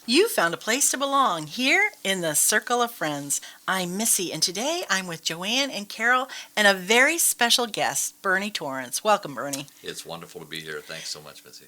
You found a place to belong here in the Circle of Friends. I'm Missy, and today I'm with Joanne and Carol and a very special guest, Bernie Torrance. Welcome, Bernie. It's wonderful to be here. Thanks so much, Missy.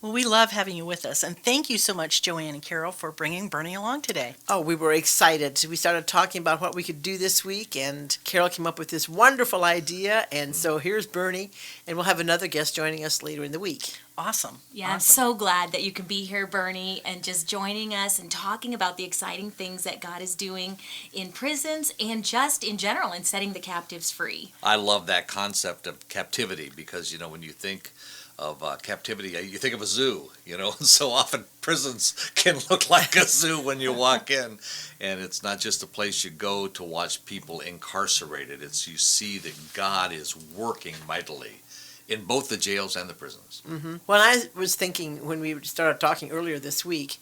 Well, we love having you with us, and thank you so much, Joanne and Carol, for bringing Bernie along today. Oh, we were excited. We started talking about what we could do this week, and Carol came up with this wonderful idea, and so here's Bernie, and we'll have another guest joining us later in the week. Awesome. Yeah, I'm so glad that you can be here, Bernie, and just joining us and talking about the exciting things that God is doing in prisons and just in general in setting the captives free. I love that concept of captivity because, when you think of captivity, you think of a zoo, and so often prisons can look like a zoo when you walk in, and it's not just a place you go to watch people incarcerated. It's you see that God is working mightily in both the jails and the prisons. Mm-hmm. When I was thinking, when we started talking earlier this week,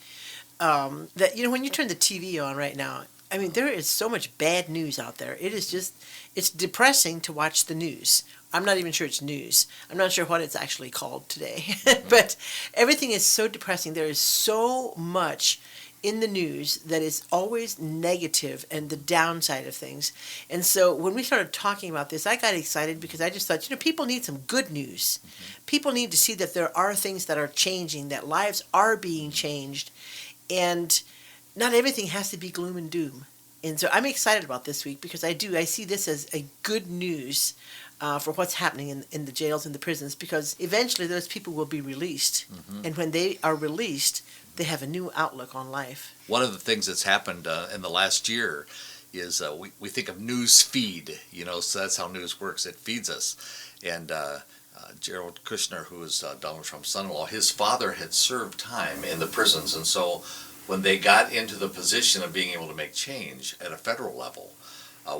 that, when you turn the TV on right now, there is so much bad news out there. It is just, it's depressing to watch the news. I'm not even sure it's news. I'm not sure what it's actually called today. But everything is so depressing. There is so much in the news that is always negative and the downside of things. And so when we started talking about this, I got excited because I just thought, people need some good news. People need to see that there are things that are changing, that lives are being changed, and not everything has to be gloom and doom. And so I'm excited about this week because I see this as a good news for what's happening in the jails and the prisons, because eventually those people will be released. Mm-hmm. And when they are released, they have a new outlook on life. One of the things that's happened in the last year is we think of news feed, so that's how news works. It feeds us. And Jared Kushner, who is Donald Trump's son-in-law, his father had served time in the prisons. And so when they got into the position of being able to make change at a federal level,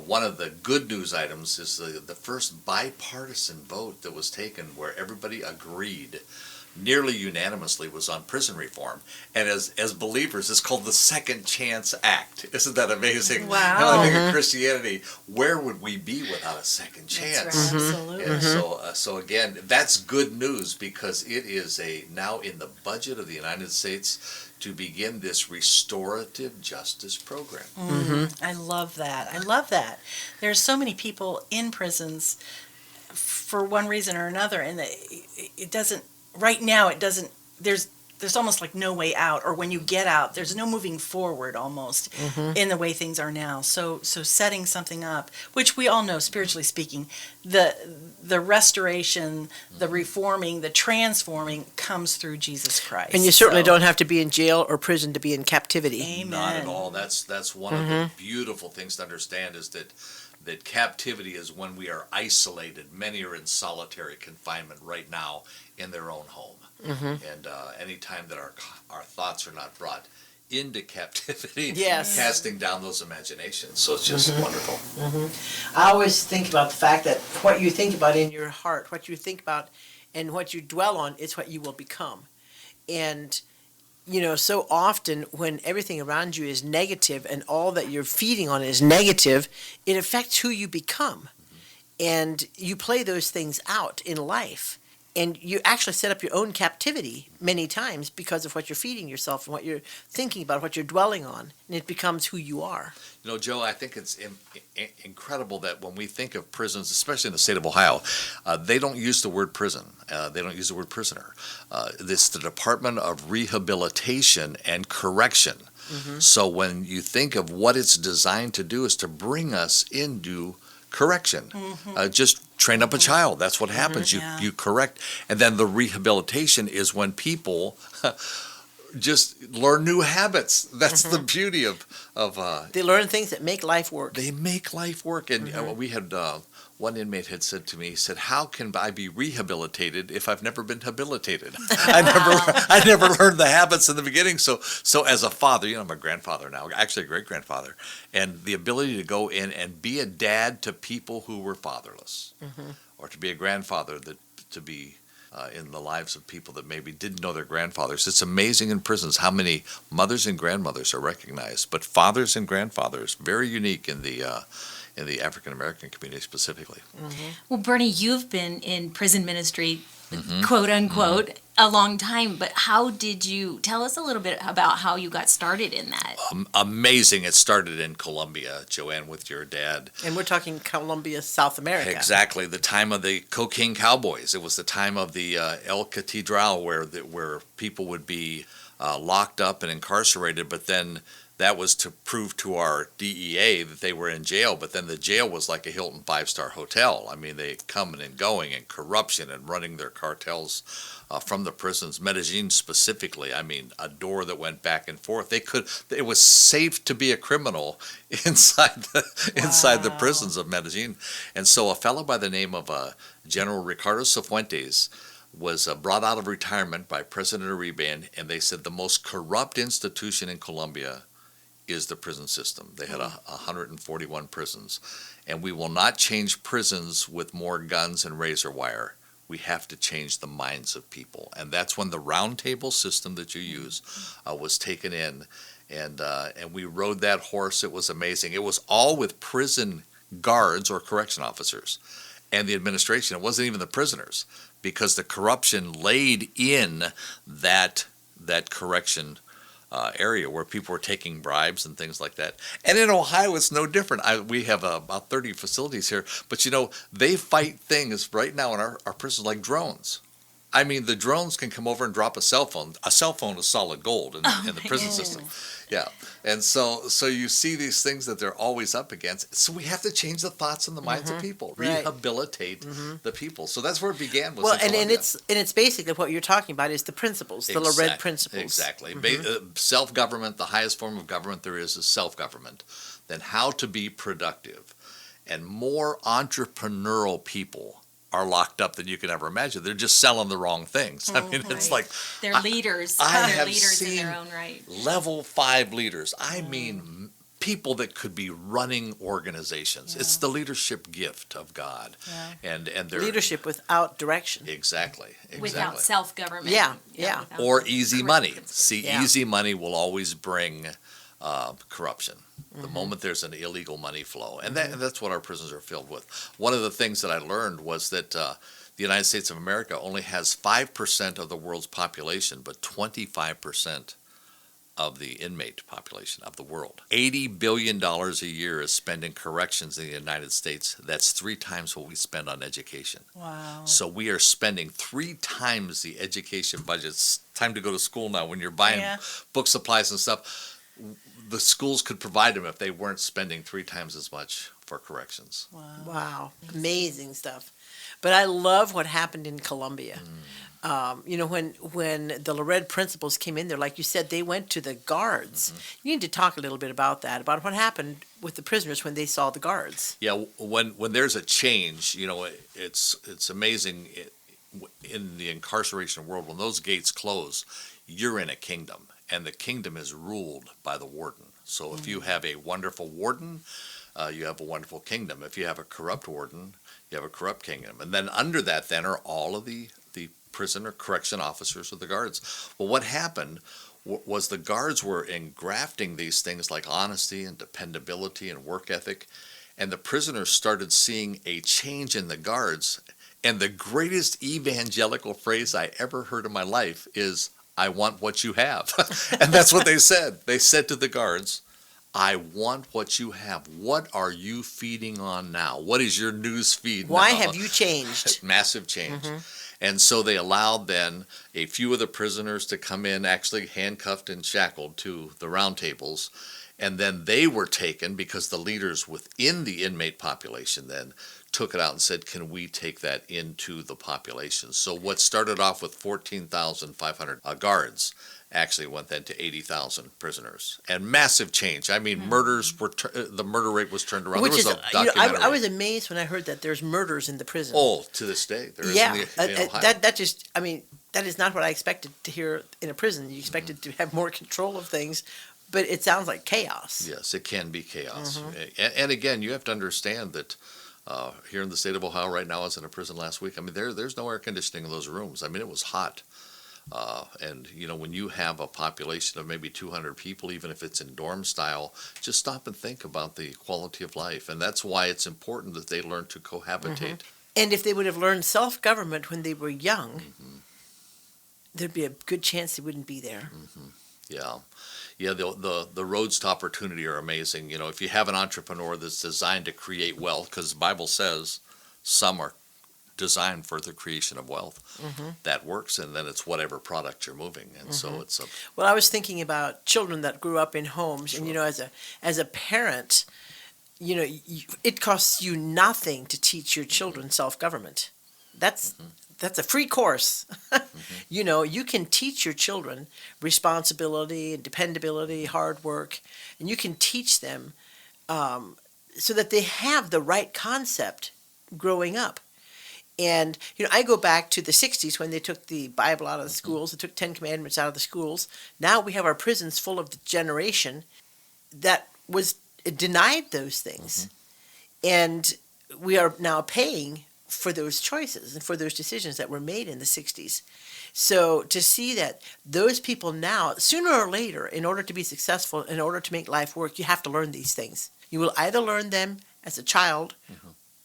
one of the good news items is the first bipartisan vote that was taken where everybody agreed nearly unanimously was on prison reform. And as believers, it's called the Second Chance Act. Isn't that amazing? Wow. I think in Christianity, where would we be without a second chance? That's right. Absolutely. And so again, that's good news because it is now in the budget of the United States to begin this restorative justice program. Mm-hmm. I love that. There's so many people in prisons for one reason or another, and it doesn't. Right now, it doesn't. There's almost like no way out, or when you get out, there's no moving forward almost in the way things are now. So setting something up, which we all know, spiritually speaking, the restoration, the reforming, the transforming comes through Jesus Christ. And you certainly don't have to be in jail or prison to be in captivity. Amen. Not at all. That's one of the beautiful things to understand is that captivity is when we are isolated. Many are in solitary confinement right now in their own home. Mm-hmm. And any time that our thoughts are not brought into captivity, yes, casting down those imaginations. So it's just wonderful. Mm-hmm. I always think about the fact that what you think about in your heart, what you think about and what you dwell on is what you will become. And so often when everything around you is negative and all that you're feeding on is negative, it affects who you become. Mm-hmm. And you play those things out in life. And you actually set up your own captivity many times because of what you're feeding yourself and what you're thinking about, what you're dwelling on. And it becomes who you are. Joe, I think it's incredible that when we think of prisons, especially in the state of Ohio, they don't use the word prison. They don't use the word prisoner. It's the Department of Rehabilitation and Correction. Mm-hmm. So when you think of what it's designed to do is to bring us into correction. Mm-hmm. Just train up a child. That's what happens. Mm-hmm. You correct. And then the rehabilitation is when people just learn new habits. That's the beauty of they learn things that make life work. They make life work. And we had one inmate had said to me, he said, "How can I be rehabilitated if I've never been habilitated?" I never learned the habits in the beginning. So as a father, I'm a grandfather now, actually a great grandfather, and the ability to go in and be a dad to people who were fatherless, or to be a grandfather to be in the lives of people that maybe didn't know their grandfathers. It's amazing in prisons how many mothers and grandmothers are recognized, but fathers and grandfathers, very unique in the African American community specifically. Well, Bernie, you've been in prison ministry, quote unquote, a long time, but how did you tell us a little bit about how you got started in that? Amazing. It started in Colombia, Joanne, with your dad. And we're talking Colombia, South America. Exactly, the time of the cocaine cowboys. It was the time of the El Catedral, where people would be locked up and incarcerated, but then that was to prove to our DEA that they were in jail. But then the jail was like a Hilton 5-star hotel. I mean, they coming and going, and corruption, and running their cartels from the prisons. Medellin specifically, I mean, a door that went back and forth. It was safe to be a criminal inside the prisons of Medellin. And so a fellow by the name of General Ricardo Cifuentes was brought out of retirement by President Uribe, and they said the most corrupt institution in Colombia is the prison system. They had 141 prisons, and we will not change prisons with more guns and razor wire. We have to change the minds of people, and that's when the round table system that you use was taken in, and we rode that horse. It was amazing. It was all with prison guards or correction officers and the administration. It wasn't even the prisoners, because the corruption laid in that correction area where people were taking bribes and things like that. And in Ohio, it's no different. We have about 30 facilities here, but they fight things right now in our prisons like drones. I mean, the drones can come over and drop a cell phone. A cell phone is solid gold in the prison system. Yeah. And so you see these things that they're always up against. So we have to change the thoughts and the minds of people, Right. rehabilitate the people. So that's where it began. Was Well, in Colombia. it's basically what you're talking about is the principles, the Lored principles. Exactly. Self-government, the highest form of government there is self-government. Then how to be productive. And more entrepreneurial people are locked up than you can ever imagine. They're just selling the wrong things. I mean, it's like They're leaders. I They're have leaders in seen their own right. level 5 leaders. I mean, people that could be running organizations. It's the leadership gift of God, and their Leadership without direction. Exactly. Without self-government. Yeah. without Or easy correct money. principles. See, Yeah. easy money will always bring corruption. The moment there's an illegal money flow, and that's what our prisons are filled with. One of the things that I learned was that the United States of America only has 5% of the world's population, but 25% of the inmate population of the world. $80 billion a year is spent in corrections in the United States. That's 3 times what we spend on education. Wow. So we are spending 3 times the education budget. It's time to go to school now. When you're buying book supplies and stuff, the schools could provide them if they weren't spending 3 times as much for corrections. Wow. Amazing stuff. But I love what happened in Colombia. When the Lored principles came in there, like you said, they went to the guards. You need to talk a little bit about that, about what happened with the prisoners when they saw the guards. Yeah, when there's a change, it's amazing in the incarceration world. When those gates close, you're in a kingdom, and the kingdom is ruled by the warden. So if you have a wonderful warden, you have a wonderful kingdom. If you have a corrupt warden, you have a corrupt kingdom. And then under that then are all of the prison or correction officers or the guards. Well, what happened was the guards were engrafting these things like honesty and dependability and work ethic, and the prisoners started seeing a change in the guards. And the greatest evangelical phrase I ever heard in my life is, "I want what you have." And that's what they said. They said to the guards, "I want what you have. What are you feeding on now? What is your news feed now?" Why have you changed? Massive change. And so they allowed then a few of the prisoners to come in, actually handcuffed and shackled to the round tables. And then they were taken because the leaders within the inmate population then took it out and said, "Can we take that into the population?" So what started off with 14,500 guards actually went then to 80,000 prisoners. And massive change. I mean, murders were, the murder rate was turned around. Which there was is, a documentary. I was amazed when I heard that there's murders in the prison. Oh, to this day. There is yeah, in Ohio. that is not what I expected to hear in a prison. You expected to have more control of things, but it sounds like chaos. Yes, it can be chaos. And again, you have to understand that here in the state of Ohio right now, I was in a prison last week. I mean, there's no air conditioning in those rooms. I mean, it was hot. And when you have a population of maybe 200 people, even if it's in dorm style, just stop and think about the quality of life. And that's why it's important that they learn to cohabitate. And if they would have learned self-government when they were young, there'd be a good chance they wouldn't be there. Yeah. Yeah, the roads to opportunity are amazing. You know, if you have an entrepreneur that's designed to create wealth, because the Bible says some are designed for the creation of wealth, that works, and then it's whatever product you're moving. And so it's a Well, I was thinking about children that grew up in homes, and as a parent, it costs you nothing to teach your children self-government. That's a free course. You can teach your children responsibility and dependability, hard work, and you can teach them so that they have the right concept growing up. And, I go back to the 60s when they took the Bible out of the schools, they took 10 Commandments out of the schools. Now we have our prisons full of the generation that was denied those things. And we are now paying for those choices and for those decisions that were made in the 60s. So to see that those people now, sooner or later, in order to be successful, in order to make life work, you have to learn these things. You will either learn them as a child,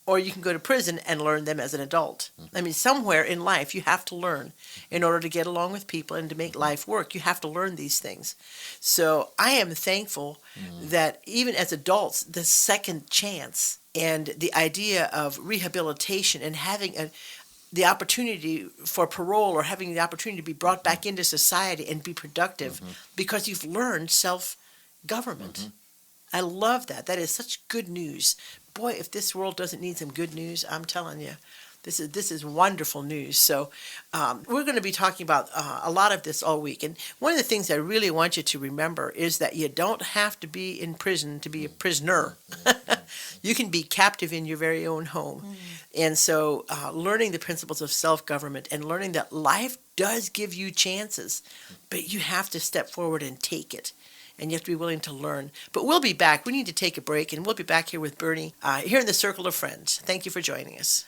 or you can go to prison and learn them as an adult. I mean, somewhere in life you have to learn in order to get along with people and to make life work. You have to learn these things. So I am thankful that even as adults, the second chance and the idea of rehabilitation and having the opportunity for parole or having the opportunity to be brought back into society and be productive because you've learned self-government. I love that. That is such good news. Boy, if this world doesn't need some good news, I'm telling you, this is wonderful news. So we're going to be talking about a lot of this all week. And one of the things I really want you to remember is that you don't have to be in prison to be a prisoner. You can be captive in your very own home. And so learning the principles of self-government and learning that life does give you chances, but you have to step forward and take it. And you have to be willing to learn. But we'll be back. We need to take a break, and we'll be back here with Bernie here in the Circle of Friends. Thank you for joining us.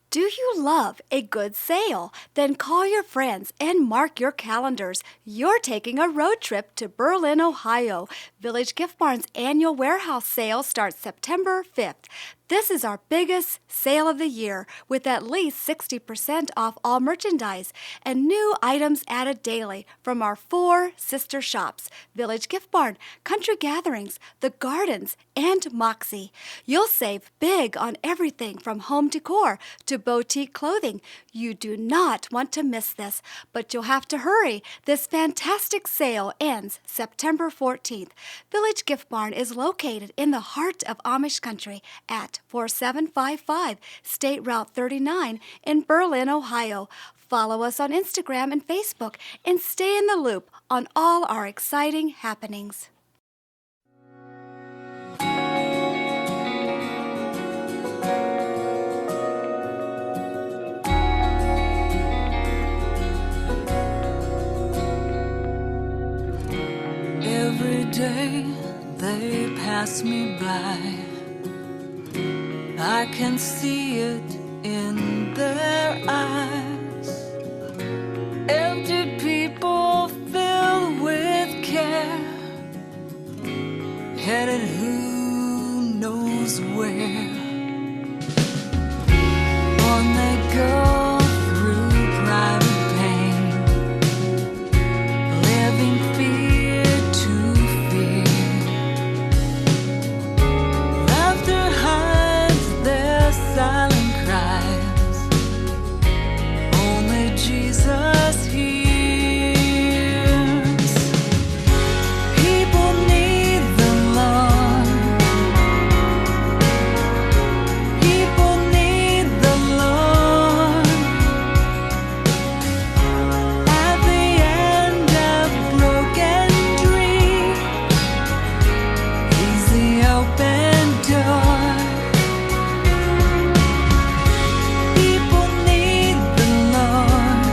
Do you love a good sale? Then call your friends and mark your calendars. You're taking a road trip to Berlin, Ohio. Village Gift Barn's annual warehouse sale starts September 5th. This is our biggest sale of the year, with at least 60% off all merchandise and new items added daily from our 4 sister shops: Village Gift Barn, Country Gatherings, The Gardens, and Moxie. You'll save big on everything from home decor to boutique clothing. You do not want to miss this, but you'll have to hurry. This fantastic sale ends September 14th. Village Gift Barn is located in the heart of Amish country at 4755 State Route 39 in Berlin, Ohio. Follow us on Instagram and Facebook and stay in the loop on all our exciting happenings. Every day they pass me by, I can see it in their eyes. Empty people filled with care, headed who knows where. On they go through private pain, living fear to fear. Laughter hides their silent cries, only Jesus hears. People need the Lord, people need the Lord. At the end of broken dream, He's the open door. People need the Lord,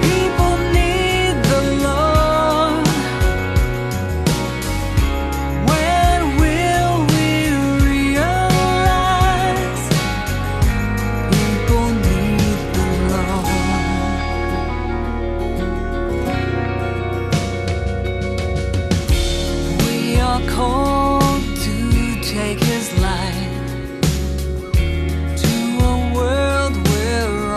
people need the Lord. When will we realize people need the Lord? We are called to take His light to a world where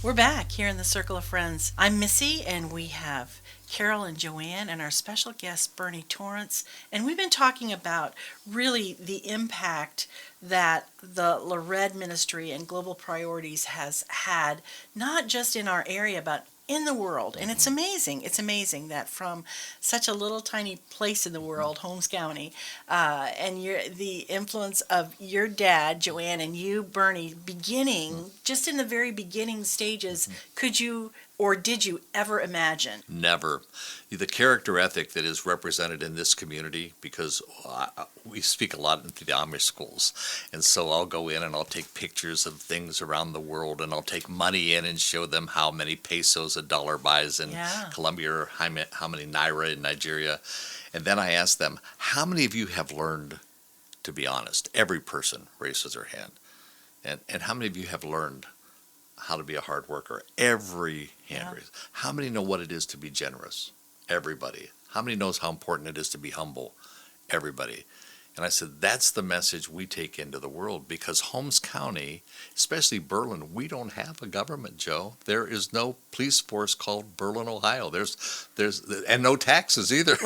We're back here in the Circle of Friends. I'm Missy, and we have Carol and Joanne and our special guest, Bernie Torrance. And we've been talking about really the impact that the Lared Ministry and Global Priorities has had, not just in our area, but in the world. And it's amazing. It's amazing that from such a little tiny place in the world, Holmes County, and the influence of your dad, Joanne, and you, Bernie, beginning just in the very beginning stages, could you or did you ever imagine? Never. The character ethic that is represented in this community, because we speak a lot into the Amish schools, and so I'll go in and I'll take pictures of things around the world, and I'll take money in and show them how many pesos a dollar buys in Yeah. Colombia, or how many naira in Nigeria. And then I ask them, how many of you have learned to be honest? Every person raises their hand. And how many of you have learned how to be a hard worker? Every hand Yeah. raised. How many know what it is to be generous? Everybody. How many knows how important it is to be humble? Everybody. And I said, that's the message we take into the world, because Holmes County, especially Berlin, we don't have a government, Joe. There is no police force called Berlin, Ohio. And no taxes either.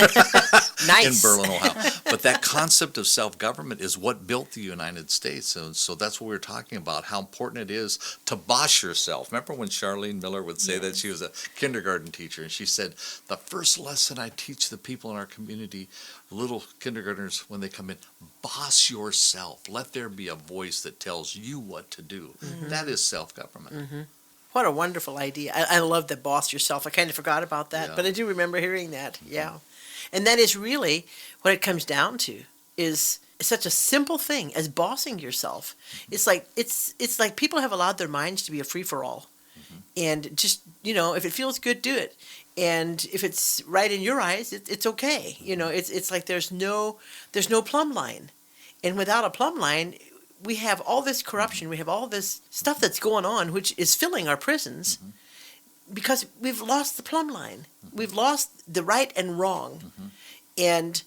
Nice. In Berlin, Ohio. But that concept of self-government is what built the United States. And so that's what we were talking about, how important it is to boss yourself. Remember when Charlene Miller would say that? She was a kindergarten teacher, and she said, the first lesson I teach the people in our community, little kindergartners, when they come in, boss yourself. Let there be a voice that tells you what to do. That is self-government. What a wonderful idea. I love the boss yourself. I kind of forgot about that, Yeah. but I do remember hearing that. Yeah. And that is really what it comes down to, is such a simple thing as bossing yourself. It's like people have allowed their minds to be a free-for-all. And just, if it feels good, do it. And if it's right in your eyes, it's okay. It's like there's no plumb line. And without a plumb line, we have all this corruption, we have all this stuff that's going on, which is filling our prisons, because we've lost the plumb line. We've lost the right and wrong. And,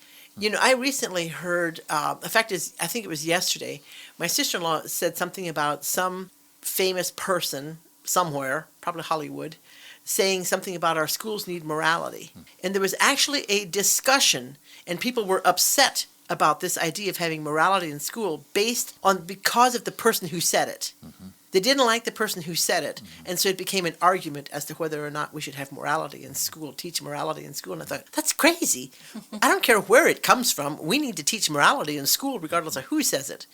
I recently heard, in fact, I think it was yesterday, my sister-in-law said something about some famous person somewhere, probably Hollywood, saying something about our schools need morality. And there was actually a discussion, and people were upset about this idea of having morality in school because of the person who said it. They didn't like the person who said it, and so it became an argument as to whether or not we should have morality in school, teach morality in school. And I thought, that's crazy. I don't care where it comes from. We need to teach morality in school regardless of who says it,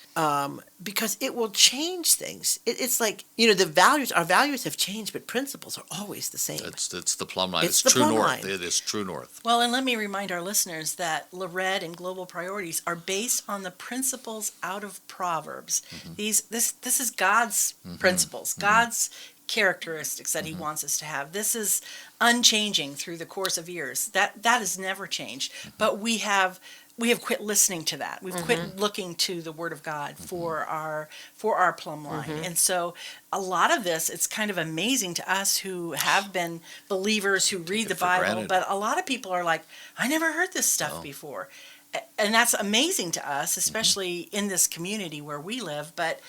because it will change things. It's like, our values have changed, but principles are always the same. It's the plumb line. It's It's the true plumb north. line. It is true north. Well, and let me remind our listeners that Lared and Global Priorities are based on the principles out of Proverbs. This is God's principles, God's characteristics that He wants us to have. This is unchanging through the course of years. That has never changed. But we have quit listening to that. We've quit looking to the Word of God for our plumb line. And so a lot of this, it's kind of amazing to us who have been believers, who read it the for Bible, granted. but a lot of people are like, I never heard this stuff before. And that's amazing to us, especially in this community where we live, but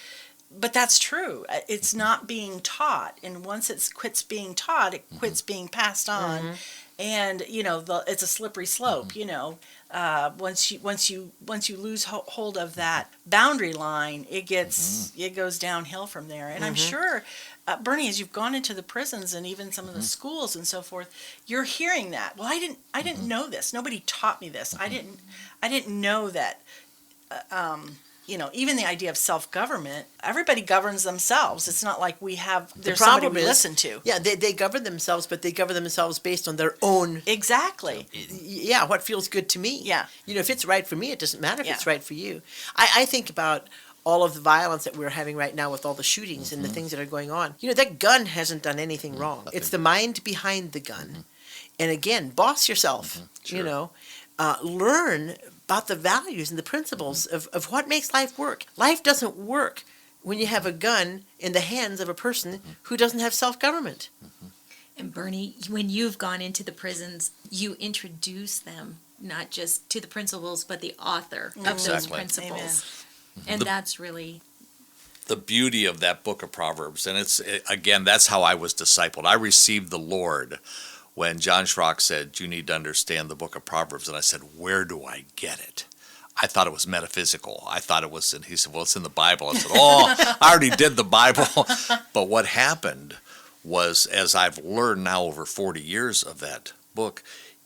that's true. It's not being taught, and once it quits being taught, it quits being passed on, and it's a slippery slope. Once you lose hold of that boundary line, it goes downhill from there. And I'm sure, Bernie, as you've gone into the prisons and even some of the schools and so forth, you're hearing that. Well, I didn't know this. Nobody taught me this. I didn't know that. Even the idea of self-government, everybody governs themselves. It's not like there's somebody we listen to. Yeah, they govern themselves, but they govern themselves based on their own. Exactly. Yeah, what feels good to me. Yeah. If it's right for me, it doesn't matter if Yeah. it's right for you. I think about all of the violence that we're having right now with all the shootings and the things that are going on. That gun hasn't done anything wrong. Nothing. It's the mind behind the gun. And again, boss yourself. Sure. Learn about the values and the principles of what makes life work. Life doesn't work when you have a gun in the hands of a person who doesn't have self-government. And Bernie, when you've gone into the prisons, you introduce them not just to the principles, but the author of those Exactly. principles. Amen. And that's really the beauty of that book of Proverbs. And again, that's how I was discipled. I received the Lord when John Schrock said, you need to understand the book of Proverbs. And I said, where do I get it? I thought it was metaphysical. I thought it was, and he said, well, it's in the Bible. I said, oh, I already did the Bible. But what happened was, as I've learned now over 40 years of that book,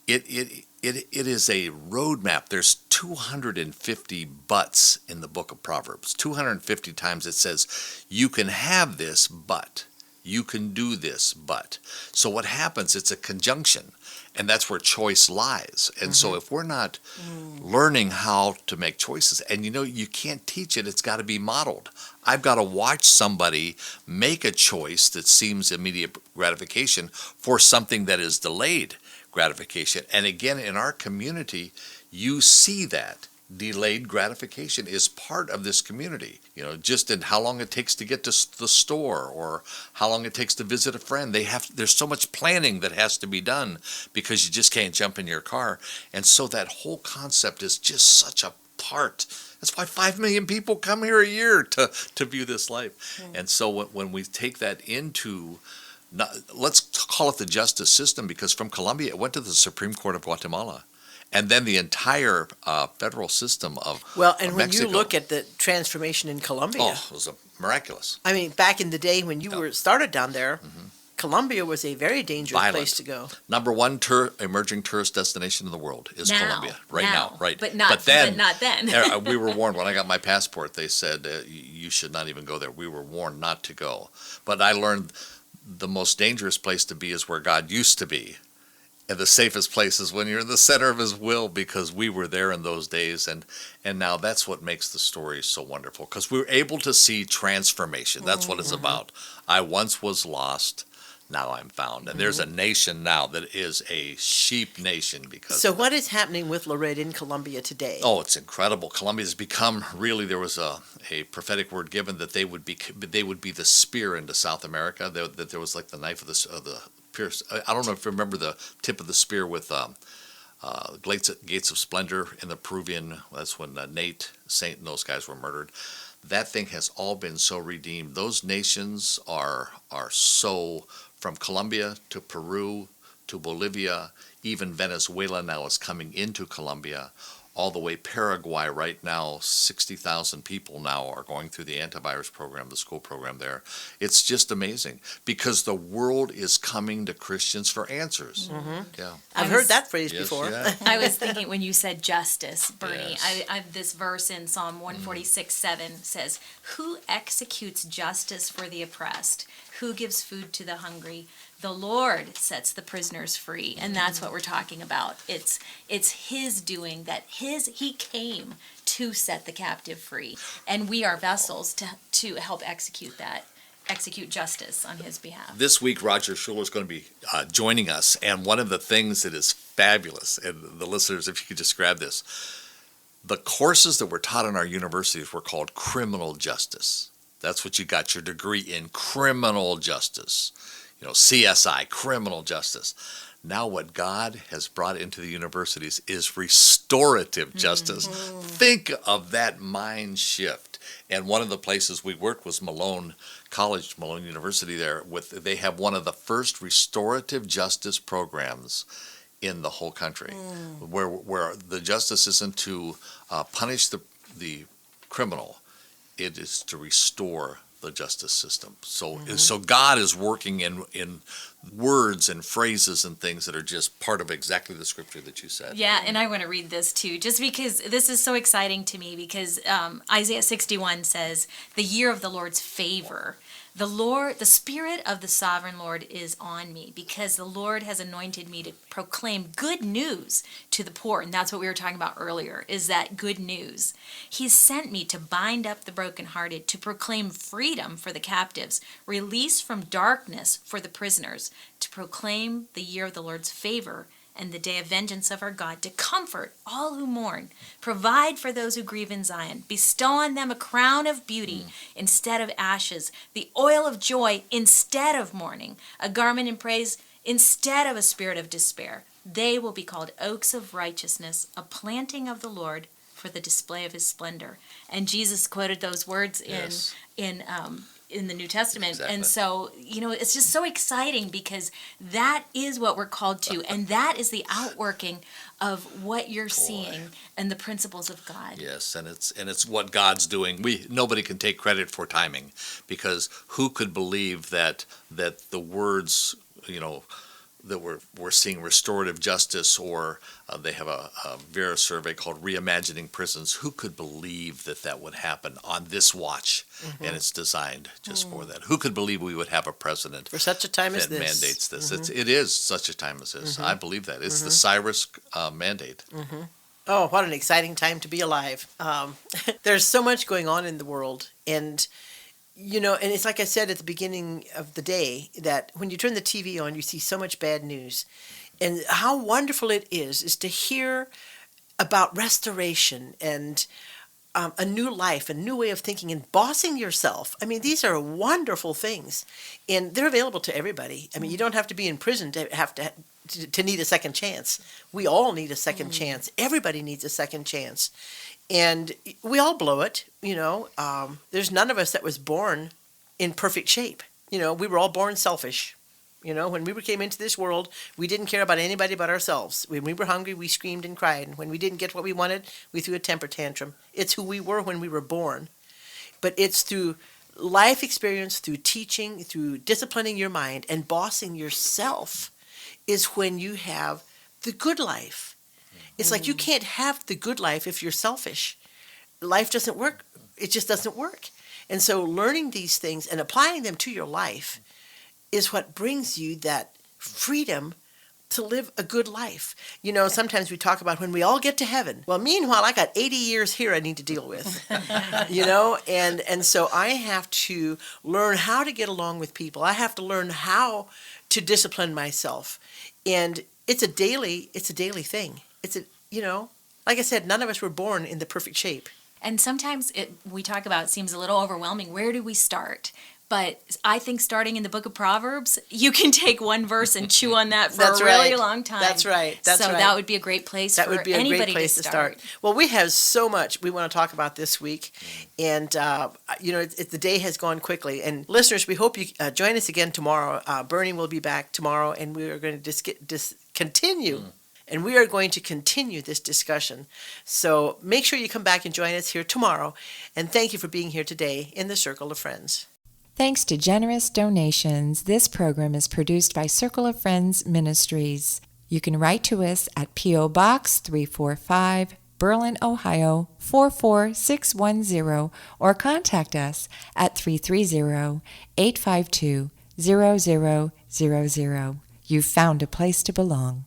it is a roadmap. There's 250 buts in the book of Proverbs. 250 times it says, you can have this, but. You can do this, but. So what happens, it's a conjunction, and that's where choice lies. And so if we're not learning how to make choices, and you can't teach it, it's got to be modeled. I've got to watch somebody make a choice that seems immediate gratification for something that is delayed gratification. And again, in our community, you see that. Delayed gratification is part of this community. Just in how long it takes to get to the store, or how long it takes to visit a friend. There's so much planning that has to be done because you just can't jump in your car. And so that whole concept is just such a part. That's why 5 million people come here a year to view this life. And so when we take that into, let's call it the justice system, because from Colombia it went to the Supreme Court of Guatemala. And then the entire federal system of and when Mexico. you look at the transformation in Colombia, it was miraculous. I mean, back in the day when you were started down there, Colombia was a very dangerous Violent. place to go. Number one emerging tourist destination in the world is Colombia right now. Right, but not then. We were warned when I got my passport. They said you should not even go there. We were warned not to go. But I learned the most dangerous place to be is where God used to be. And the safest place is when you're in the center of his will, because we were there in those days. And now that's what makes the story so wonderful, because we were able to see transformation. That's what it's about. I once was lost, now I'm found. And there's a nation now that is a sheep nation because So what is happening with Loretta in Colombia today? Oh, it's incredible. Colombia has become really, there was a prophetic word given that they would be the spear into South America, that there was like the knife of the pierce. I don't know if you remember the tip of the spear with Gates of Splendor in the Peruvian. That's when Nate Saint and those guys were murdered. That thing has all been so redeemed. Those nations are so, from Colombia to Peru to Bolivia, even Venezuela now is coming into Colombia. All the way Paraguay right now, 60,000 people now are going through the antivirus program, the school program there. It's just amazing because the world is coming to Christians for answers. Yeah. I've heard that phrase Yes, before. yeah. I was thinking when you said justice, Bernie, Yes. I this verse in Psalm 146:7 says, "Who executes justice for the oppressed? Who gives food to the hungry? The Lord sets the prisoners free." And that's what we're talking about. It's his doing, that he came to set the captive free, and we are vessels to help execute justice on his behalf. This week, Roger Schuler is going to be joining us, and one of the things that is fabulous, and the listeners, if you could just grab this, the courses that were taught in our universities were called criminal justice. That's what you got your degree in, criminal justice. CSI, criminal justice. Now what God has brought into the universities is restorative justice. Think of that mind shift. And one of the places we worked was Malone College, Malone University there. They have one of the first restorative justice programs in the whole country, where the justice isn't to punish the criminal, it is to restore the justice system. So God is working in words and phrases and things that are just part of exactly the scripture that you said. Yeah, and I want to read this too, just because this is so exciting to me, because Isaiah 61 says, "The year of the Lord's favor. The Spirit of the Sovereign Lord is on me, because the Lord has anointed me to proclaim good news to the poor." And that's what we were talking about earlier, is that good news. "He's sent me to bind up the brokenhearted, to proclaim freedom for the captives, release from darkness for the prisoners, to proclaim the year of the Lord's favor and the day of vengeance of our God, to comfort all who mourn, provide for those who grieve in Zion, bestow on them a crown of beauty instead of ashes, the oil of joy instead of mourning, a garment in praise instead of a spirit of despair. They will be called oaks of righteousness, a planting of the Lord, for the display of his splendor. And Jesus quoted those words Yes. in the New Testament. Exactly. And so, it's just so exciting because that is what we're called to. And that is the outworking of what you're seeing and the principles of God. Yes, and it's what God's doing. Nobody can take credit for timing, because who could believe that the words, that we're seeing restorative justice, or they have a Vera survey called Reimagining Prisons. Who could believe that would happen on this watch? And it's designed just for that. Who could believe we would have a president For such a time as that this. mandates this? It is such a time as this. I believe that. It's the Cyrus mandate. Oh, what an exciting time to be alive. There's so much going on in the world. And, and it's like I said at the beginning of the day, that when you turn the TV on, you see so much bad news. And how wonderful it is to hear about restoration and a new life, a new way of thinking, and bossing yourself. I mean, these are wonderful things. And they're available to everybody. I mean, you don't have to be in prison to have to need a second chance. We all need a second chance. Everybody needs a second chance. And we all blow it, There's none of us that was born in perfect shape. We were all born selfish. When we came into this world, we didn't care about anybody but ourselves. When we were hungry, we screamed and cried. And when we didn't get what we wanted, we threw a temper tantrum. It's who we were when we were born. But it's through life experience, through teaching, through disciplining your mind and bossing yourself is when you have the good life. It's like you can't have the good life if you're selfish. Life doesn't work. It just doesn't work. And so learning these things and applying them to your life is what brings you that freedom to live a good life. Sometimes we talk about when we all get to heaven. Well, meanwhile, I got 80 years here I need to deal with, and so I have to learn how to get along with people. I have to learn how to discipline myself. And it's a daily thing. Like I said, none of us were born in the perfect shape. And sometimes we talk about, it seems a little overwhelming. Where do we start? But I think starting in the book of Proverbs, you can take one verse and chew on that for That's a really right. That's long time. That's right. So that would be a great place That for would be a anybody great place to start. Well, we have so much we want to talk about this week, and the day has gone quickly. And listeners, we hope you join us again tomorrow. Bernie will be back tomorrow, and we are going to continue. And we are going to continue this discussion. So make sure you come back and join us here tomorrow. And thank you for being here today in the Circle of Friends. Thanks to generous donations, this program is produced by Circle of Friends Ministries. You can write to us at P.O. Box 345, Berlin, Ohio 44610, or contact us at 330-852-0000. You've found a place to belong.